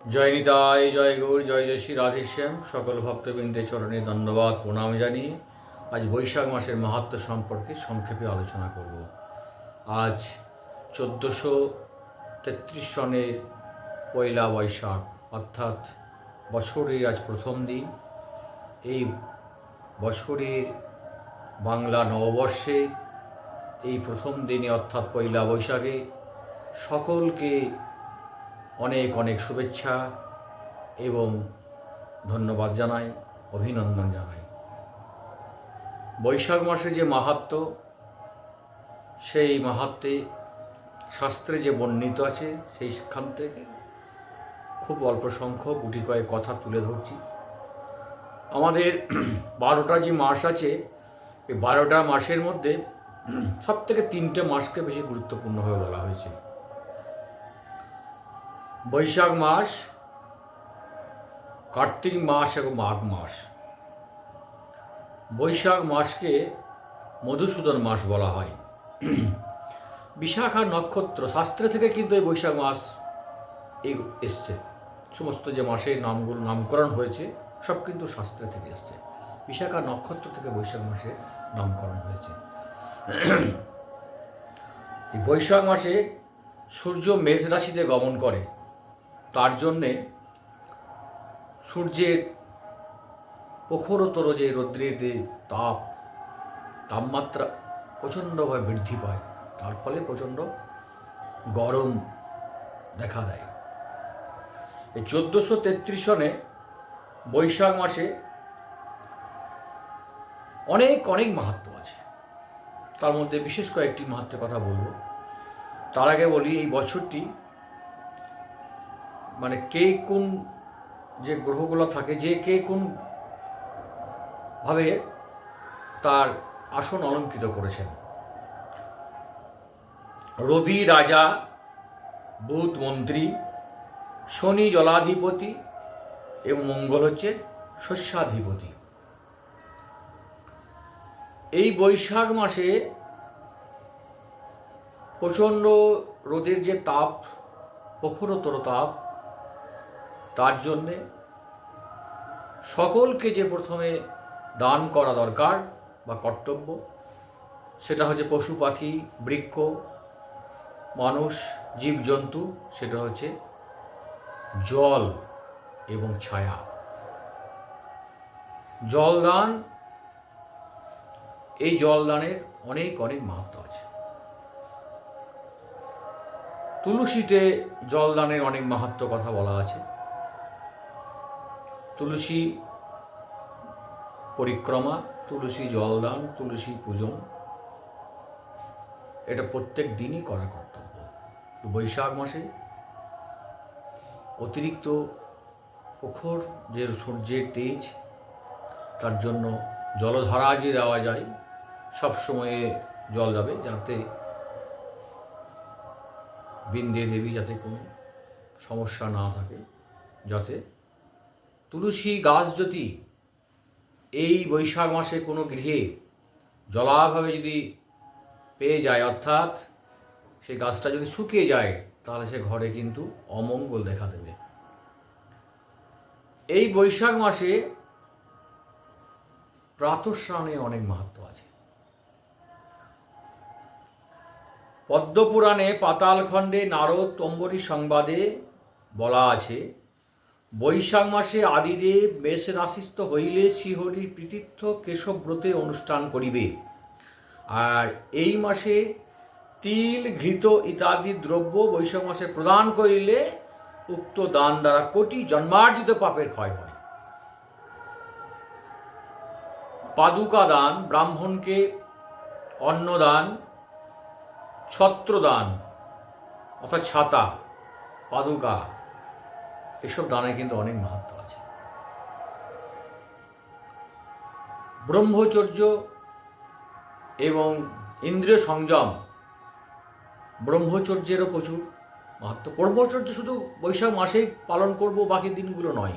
জয় নিতাই, জয় গৌর, জয় জয় শ্রী রাধেশ্যাম। সকল ভক্তবৃন্দের চরণে ধন্যবাদ প্রণাম জানিয়ে আজ বৈশাখ মাসের মাহাত্ম্য সম্পর্কে সংক্ষেপে আলোচনা করব। আজ 1433 সনের পয়লা বৈশাখ, অর্থাৎ বছরের আজ প্রথম দিন। এই বছরের বাংলা নববর্ষে এই প্রথম দিনে অর্থাৎ পয়লা বৈশাখে সকলকে অনেক অনেক শুভেচ্ছা এবং ধন্যবাদ জানাই, অভিনন্দন জানাই। বৈশাখ মাসের যে মাহাত্ম্য, সেই মাহাত্ম্যে শাস্ত্রে যে বর্ণিত আছে সেইখান থেকে খুব অল্প সংখ্যক গুটি কয়েক কথা তুলে ধরছি। আমাদের 12টা যে মাস আছে, এই 12টা মাসের মধ্যে সব থেকে 3টে মাসকে বেশি গুরুত্বপূর্ণভাবে বলা হয়েছে। বৈশাখ মাস, কার্তিক মাস এবং মাঘ মাস। বৈশাখ মাসকে মধুসূদন মাস বলা হয়। বিশাখা নক্ষত্র, শাস্ত্র থেকে কিন্তু এই বৈশাখ মাস এসছে। সমস্ত যে মাসের নামগুলো নামকরণ হয়েছে সব কিন্তু শাস্ত্র থেকে এসছে। বিশাখা নক্ষত্র থেকে বৈশাখ মাসের নামকরণ হয়েছে। এই বৈশাখ মাসে সূর্য মেষ রাশিতে গমন করে, তার জন্যে সূর্যের প্রখরতর যে রৌদ্রের যে তাপমাত্রা প্রচণ্ডভাবে বৃদ্ধি পায়, তার ফলে প্রচণ্ড গরম দেখা দেয়। এই 1433 সনে বৈশাখ মাসে অনেক অনেক মাহাত্ম্য আছে। তার মধ্যে বিশেষ কয়েকটি মাহাত্ম্যের কথা বলব। তার আগে বলি, এই বছরটি মানে কে কোন যে গ্রহগুলো থাকে, যে কে কোন ভাবে তার আসন অলঙ্কৃত করেছেন। রবি রাজা, বুধ মন্ত্রী, শনি জলাধিপতি এবং মঙ্গল হচ্ছে শস্যাধিপতি। এই বৈশাখ মাসে প্রচণ্ড রোদের যে তাপ, প্রখরতর তাপ, তার জন্যে সকলকে যে প্রথমে দান করা দরকার বা কর্তব্য, সেটা হচ্ছে পশু পাখি, বৃক্ষ, মানুষ, জীবজন্তু, সেটা হচ্ছে জল এবং ছায়া। জলদান, এই জলদানের অনেক অনেক মাহাত্ম্য আছে। তুলসীতে জলদানের অনেক মাহাত্ম্য কথা বলা আছে। তুলসী পরিক্রমা, তুলসী জলদান, তুলসী পূজন, এটা প্রত্যেক দিনই করা কর্তব্য। বৈশাখ মাসে অতিরিক্ত প্রখর যে সূর্যের তেজ, তার জন্য জলধারা যে দেওয়া যায়, সব সময়ে জল যাবে, যাতে বিন্দে দেবী যাতে কোনো সমস্যা না থাকে। যাতে তুলসী গাছ যদি এই বৈশাখ মাসে কোনো গৃহে জলাভাবে যদি পেয়ে যায়, অর্থাৎ সেই গাছটা যদি শুকিয়ে যায়, তাহলে সে ঘরে কিন্তু অমঙ্গল দেখা দেবে। এই বৈশাখ মাসে প্রাতঃস্নানে অনেক মাহাত্ম্য আছে। পদ্মপুরাণে পাতালখণ্ডে নারদ তম্বরী সংবাদে বলা আছে, বৈশাখ মাসে আদিদেব মেষ রাশিস্থ হইলে শ্রীহরির প্রীতির্থ কেশব্রতে অনুষ্ঠান করিবে। আর এই মাসে তিল, ঘৃত ইত্যাদি দ্রব্য বৈশাখ মাসে প্রদান করিলে উক্ত দান দ্বারা কোটি জন্মার্জিত পাপের ক্ষয় হয়। পাদুকা দান, ব্রাহ্মণকে অন্নদান, ছত্রদান অর্থাৎ ছাতা, পাদুকা, এসব দানে কিন্তু অনেক মাহাত্ম্য আছে। ব্রহ্মচর্য এবং ইন্দ্রিয় সংযম, ব্রহ্মচর্যেরও প্রচুর মাহাত্ম্য। ব্রহ্মচর্য শুধু বৈশাখ মাসেই পালন করব, বাকি দিনগুলো নয়।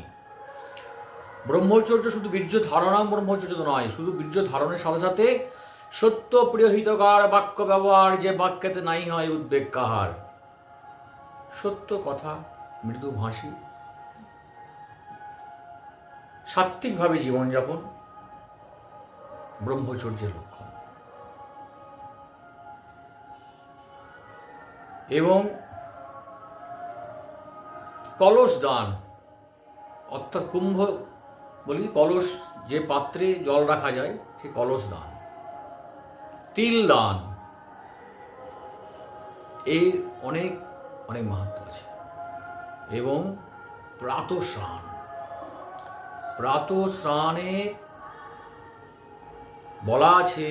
ব্রহ্মচর্য শুধু বীর্য ধারণা ব্রহ্মচর্য নয়, শুধু বীর্য ধারণের সাথে সাথে সত্য প্রিয়হিতকার বাক্য ব্যবহার, যে বাক্যেতে নাই হয় উদ্বেগ কাহার। সত্য কথা, মৃদু ভাষী সাত্ত্বিকভাবে জীবনযাপন ব্রহ্মচর্যের লক্ষণ। এবং কলস দান, অর্থাৎ কুম্ভ বলি, কলস যে পাত্রে জল রাখা যায় সে কলস দান, তিল দান, এর অনেক অনেক মাহাত্ম্য আছে। এবং প্রাতঃস্নান, প্রাতঃস্নানে বলা আছে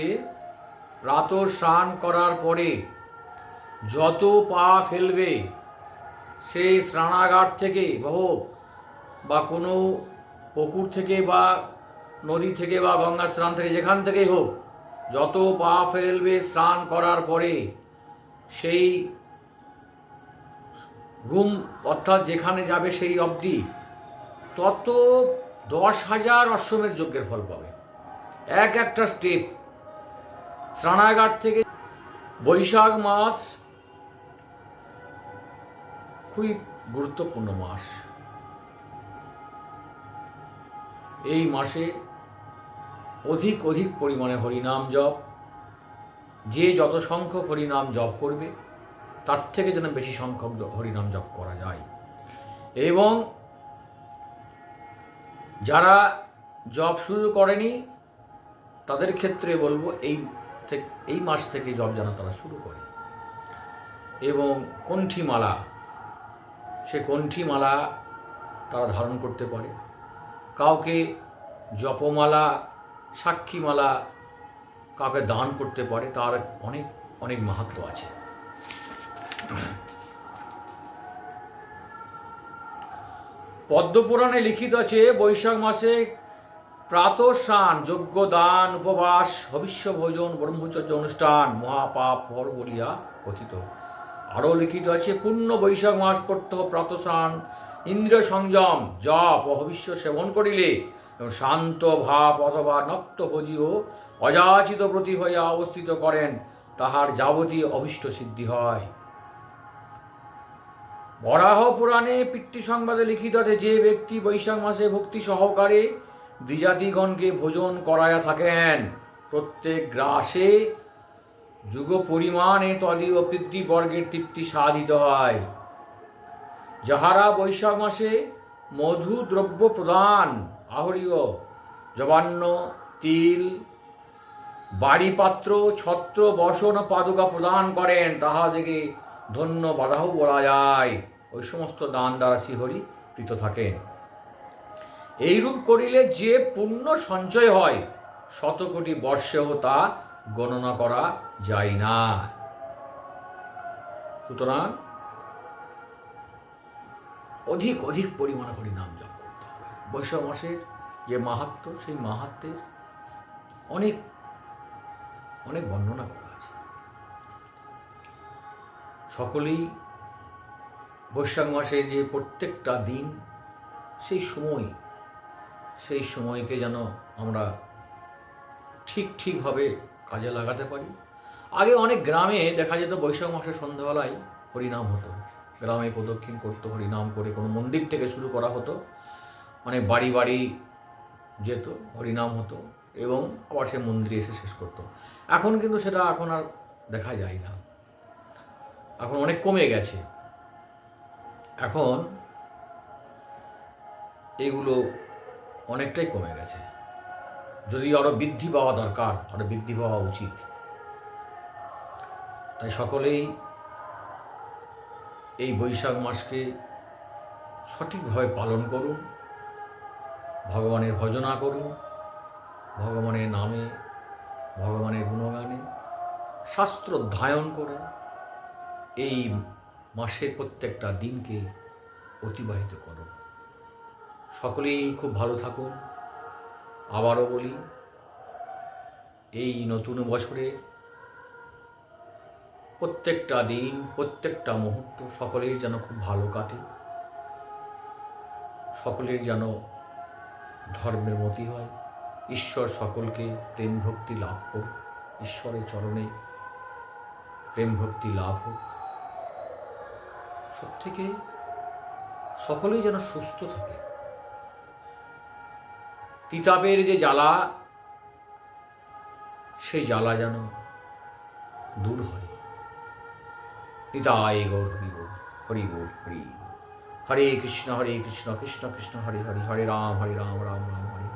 প্রাতঃস্নান করার পরে যত পা ফেলবে সে স্নানাগার থেকে হোক বা কোনো পুকুর থেকে বা নদী থেকে বা গঙ্গা স্নান থেকে, যেখান থেকেই হোক, যত পা ফেলবে স্নান করার পরে সেই রুম অর্থাৎ যেখানে যাবে সেই অবধি তত 10,000 অশ্বমেধ যজ্ঞের ফল পাবে। এক একটা স্টেপ স্নানাগার থেকে। বৈশাখ মাস খুবই গুরুত্বপূর্ণ মাস। এই মাসে অধিক অধিক পরিমাণে হরিনাম জপ, যে যত সংখ্যক হরিনাম জপ করবে তার থেকে যেন বেশি সংখ্যক হরিনাম জপ করা যায়। এবং যারা জপ শুরু করেনি তাদের ক্ষেত্রে বলবো এই মাস থেকে জপ যেন তারা শুরু করে। এবং কণ্ঠীমালা, সে কণ্ঠীমালা তারা ধারণ করতে পারে। কাউকে জপমালা, সাক্ষীমালা কাউকে দান করতে পারে, তার অনেক অনেক মাহাত্ম্য আছে। পদ্মপুরাণে লিখিত আছে বৈশাখ মাসে প্রাতঃস্নান, যজ্ঞ দান, উপবাস, হবিষ্য ভোজন, ব্রহ্মচর্য অনুষ্ঠান মহাপাপ হর বলিয়া কথিত। আরও লিখিত আছে পূর্ণ বৈশাখ মাস প্রত্যহ প্রাতঃস্নান, ইন্দ্রিয় সংযম, জপ ও হবিষ্য সেবন করিলে এবং শান্ত ভাব অথবা নক্তভোজী ও অযাচিত প্রতি হইয়া অবস্থিত করেন, তাহার যাবতীয় অভীষ্ট সিদ্ধি হয়। বরাহ পুরাণে পিতৃ সংবাদে লিখিত আছে যে ব্যক্তি বৈশাখ মাসে ভক্তি সহকারে দ্বিজাতিগণকে ভোজন করায়া থাকেন, প্রত্যেক গ্রাসে যুগ পরিমাণে তদীয় পিতৃবর্গের তৃপ্তি সাধিত হয়। যাহারা বৈশাখ মাসে মধু দ্রব্য প্রদান, আহরিয় জবান্ন, তিল, বাড়িপাত্র, ছত্র, বসন ও পাদুকা প্রদান করেন, তাহাদিকে ধন্য বাধাও বলা যায়। ওই সমস্ত দান দ্বারা শ্রীহরি প্রীত থাকেন। এইরূপ করিলে যে পুণ্য সঞ্চয় হয় শতকোটি বর্ষেও তা গণনা করা যায় না। সুতরাং অধিক অধিক পরিমাণে হরিনাম জপ করতে হবে। বৈশাখ মাসের যে মাহাত্ম্য, সেই মাহাত্ম্যের অনেক অনেক বর্ণনা করা আছে। সকলেই বৈশাখ মাসে যে প্রত্যেকটা দিন, সেই সময়কে যেন আমরা ঠিকভাবে কাজে লাগাতে পারি। আগে অনেক গ্রামে দেখা যেত বৈশাখ মাসের সন্ধ্যাবেলায় হরিনাম হতো, গ্রামে প্রদক্ষিণ করতো, হরিনাম করে কোনো মন্দির থেকে শুরু করা হতো, মানে বাড়ি বাড়ি যেত, হরিনাম হতো এবং আবার সে মন্দিরে এসে শেষ করতো। এখন কিন্তু সেটা এখন আর দেখা যায় না, এখন অনেক কমে গেছে। এখন এগুলো অনেকটাই কমে গেছে, যদি আরও বৃদ্ধি পাওয়া দরকার, আরও বৃদ্ধি পাওয়া উচিত। তাই সকলেই এই বৈশাখ মাসকে সঠিকভাবে পালন করুন, ভগবানের ভজনা করুন, ভগবানের নামে, ভগবানের গুণগানে শাস্ত্র অধ্যয়ন করে এই মাসের প্রত্যেকটা দিনকে অতিবাহিত করুন। সকলেই খুব ভালো থাকুন। আবারও বলি, এই নতুন বছরে প্রত্যেকটা দিন, প্রত্যেকটা মুহূর্ত সকলের যেন খুব ভালো কাটে, সকলের যেন ধর্মের মতি হয়, ঈশ্বর সকলকে প্রেম ভক্তি লাভ করুক, ঈশ্বরের চরণে প্রেম ভক্তি লাভ হোক। সব থেকে সকলেই যেন সুস্থ থাকে, তিতাপের যে জ্বালা, সেই জ্বালা যেন দূর হয়। নিতাই গৌর হরি বল, হরি বল, হরি বল। হরে কৃষ্ণ কৃষ্ণ কৃষ্ণ হরে হরে, হরে রাম রাম রাম হরে হরে।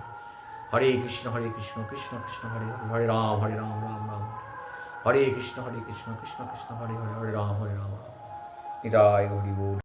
হরে কৃষ্ণ কৃষ্ণ কৃষ্ণ হরে হরে, হরে রাম রাম রাম হরে। হরে কৃষ্ণ কৃষ্ণ কৃষ্ণ হরে হরে, হরে রাম নিতাই গৌর হরি বল।